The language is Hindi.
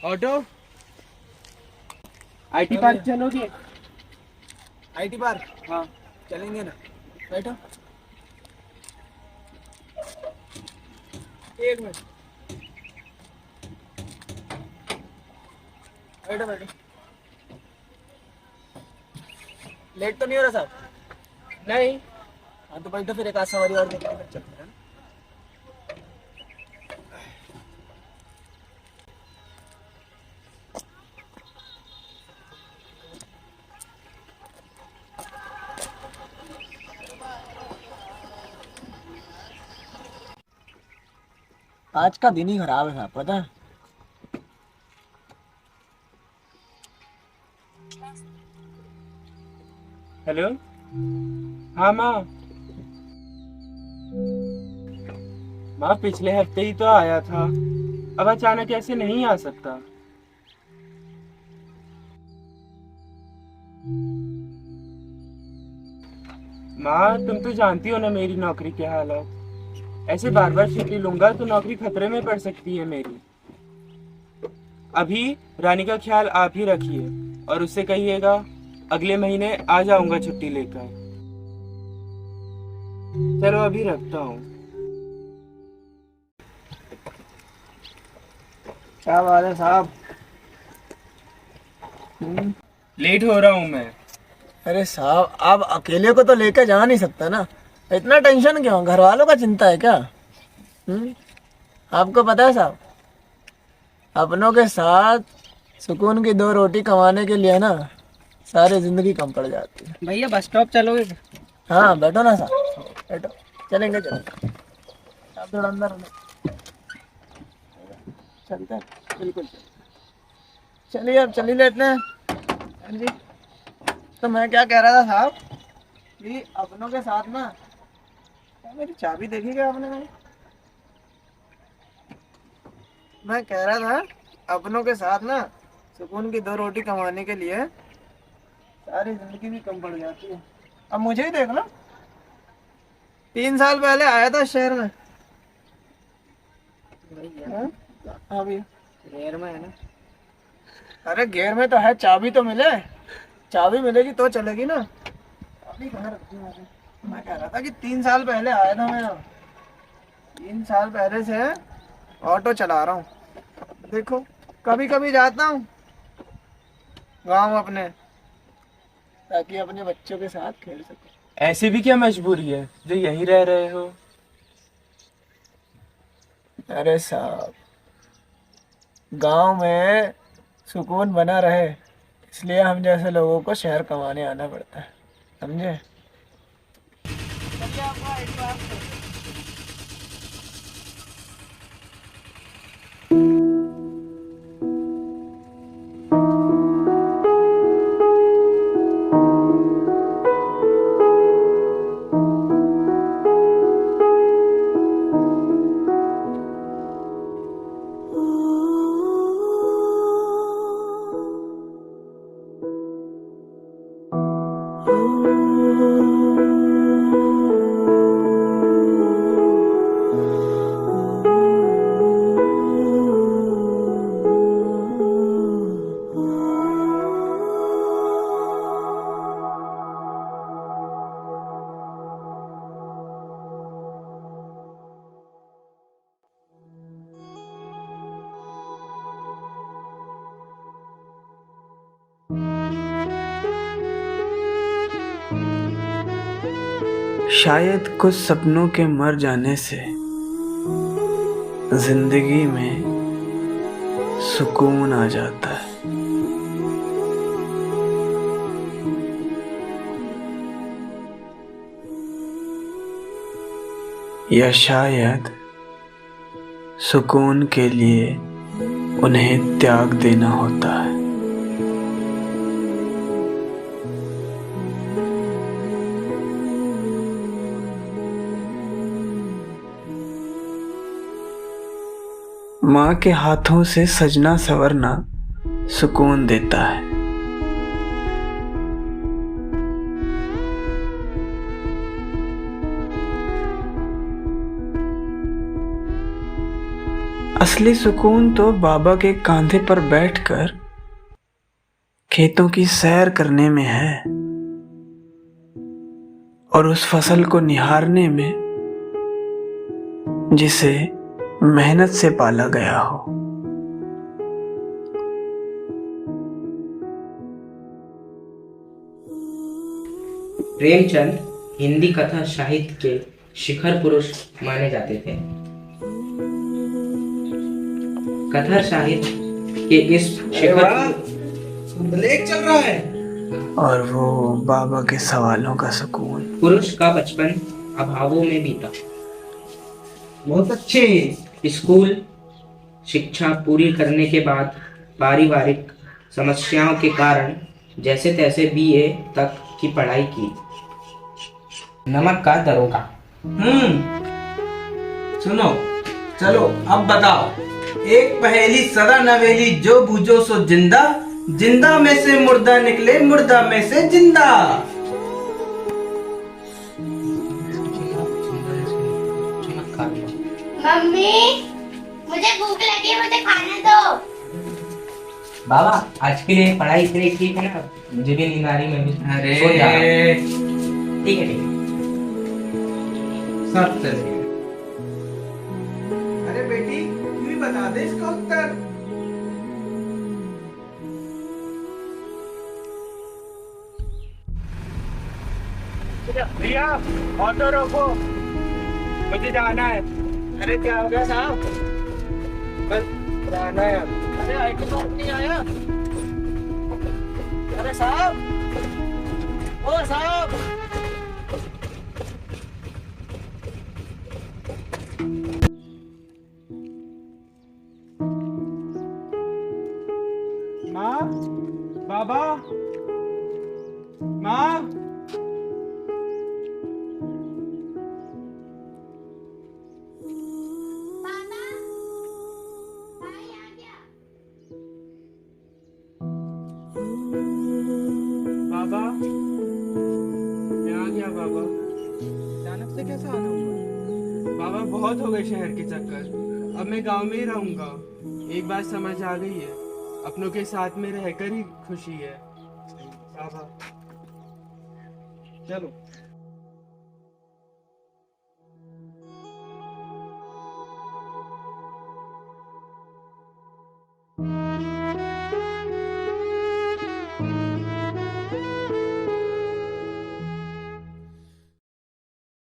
ऑटो। आईटी पार्क चलोगे? आईटी पार्क, हाँ। चलेंगे ना। बैठो। एक मिनट। बैठो बैठो। लेट तो नहीं हो रहा साहब? नहीं। हाँ तो बैठो, फिर एक आध सवारी और देखते हैं, फिर चलते हैं। आज का दिन ही खराब है साहब, पता है। हेलो। हाँ माँ। माँ पिछले हफ्ते ही तो आया था, अब अचानक ऐसे नहीं आ सकता। माँ तुम तो जानती हो ना मेरी नौकरी के हालात, ऐसे बार बार छुट्टी लूंगा तो नौकरी खतरे में पड़ सकती है मेरी। अभी रानी का ख्याल आप ही रखिए और उससे कहिएगा अगले महीने आ जाऊंगा छुट्टी लेकर। चलो अभी रखता हूँ। क्या बात है साहब? लेट हो रहा हूँ मैं। अरे साहब, आप अकेले को तो लेकर जा नहीं सकता ना। इतना टेंशन क्यों? घर वालों का चिंता है क्या? हम्म आपको पता है साहब, अपनों के साथ सुकून की दो रोटी कमाने के लिए ना सारी जिंदगी कम पड़ जाती है। भैया बस स्टॉप चलोगे? हाँ बैठो ना साहब, बैठो। चलेंगे चलेंगे। आप थोड़ा अंदर आना। चलते हैं, बिल्कुल चलिए, अब चलिए लेते हैं। हाँ जी। तो मैं क्या कह रहा था साहब कि अपनों के साथ ना, क्या मेरी चाबी देखी क्या आपने? मैं कह रहा था अपनों के साथ ना सुकून की दो रोटी कमाने के लिए सारी जिंदगी भी कम पड़ जाती है। अब मुझे ही देख लो, 3 साल पहले आया था शहर में। हाँ? हाँ भैया। रेयर में है ना। अरे गेयर में तो है, चाबी तो मिले। चाबी मिलेगी तो चलेगी ना। चाबी कहाँ रखी है मैंने? मैं कह रहा था कि 3 साल पहले आया था मैं यहाँ। 3 साल पहले से ऑटो चला रहा हूँ। देखो, कभी कभी जाता हूँ गाँव अपने, ताकि अपने बच्चों के साथ खेल सकूं। ऐसे भी क्या मजबूरी है जो यहीं रह रहे हो? अरे साहब, गांव में सुकून बना रहे इसलिए हम जैसे लोगों को शहर कमाने आना पड़ता है, समझे? शायद कुछ सपनों के मर जाने से जिंदगी में सुकून आ जाता है। या शायद सुकून के लिए उन्हें त्याग देना होता है। माँ के हाथों से सजना संवरना सुकून देता है। असली सुकून तो बाबा के कांधे पर बैठकर खेतों की सैर करने में है और उस फसल को निहारने में जिसे मेहनत से पाला गया हो। प्रेमचंद हिंदी कथा साहित्य के शिखर पुरुष माने जाते थे। कथा साहित्य के इस शिखर ब्रेक चल रहा है। और वो बाबा के सवालों का सुकून। पुरुष का बचपन अभावों में बीता। बहुत अच्छे। स्कूल शिक्षा पूरी करने के बाद पारिवारिक समस्याओं के कारण जैसे तैसे बीए तक की पढ़ाई की। नमक का दरोगा। सुनो, चलो अब बताओ। एक पहेली सदा नवेली, जो बूझो सो जिंदा, जिंदा में से मुर्दा निकले, मुर्दा में से जिंदा। मम्मी, मुझे भूख लगी, मुझे खाना दो। बाबा आज के लिए पढ़ाई इतनी ठीक है ना, मुझे भी नींद आ रही, मैं भी अरे सो जा रहा हूं। ठीक है सब चलेगा। अरे बेटी, तू ही बता दे इसका उत्तर। भैया ऑटो रोको, मुझे जाना है। अरे क्या हो गया साहब? बस जाना है। अरे आई तो नहीं आया। अरे साहब, ओ साहब। माँ, बाबा, माँ। पापा, भाई आ गया। बाबा, मैं आ गया बाबा। अचानक से कैसे आना हुआ? बाबा बहुत हो गए शहर के चक्कर, अब मैं गांव में ही रहूंगा। एक बात समझ आ गई है, अपनों के साथ में रहकर ही खुशी है। बाबा चलो।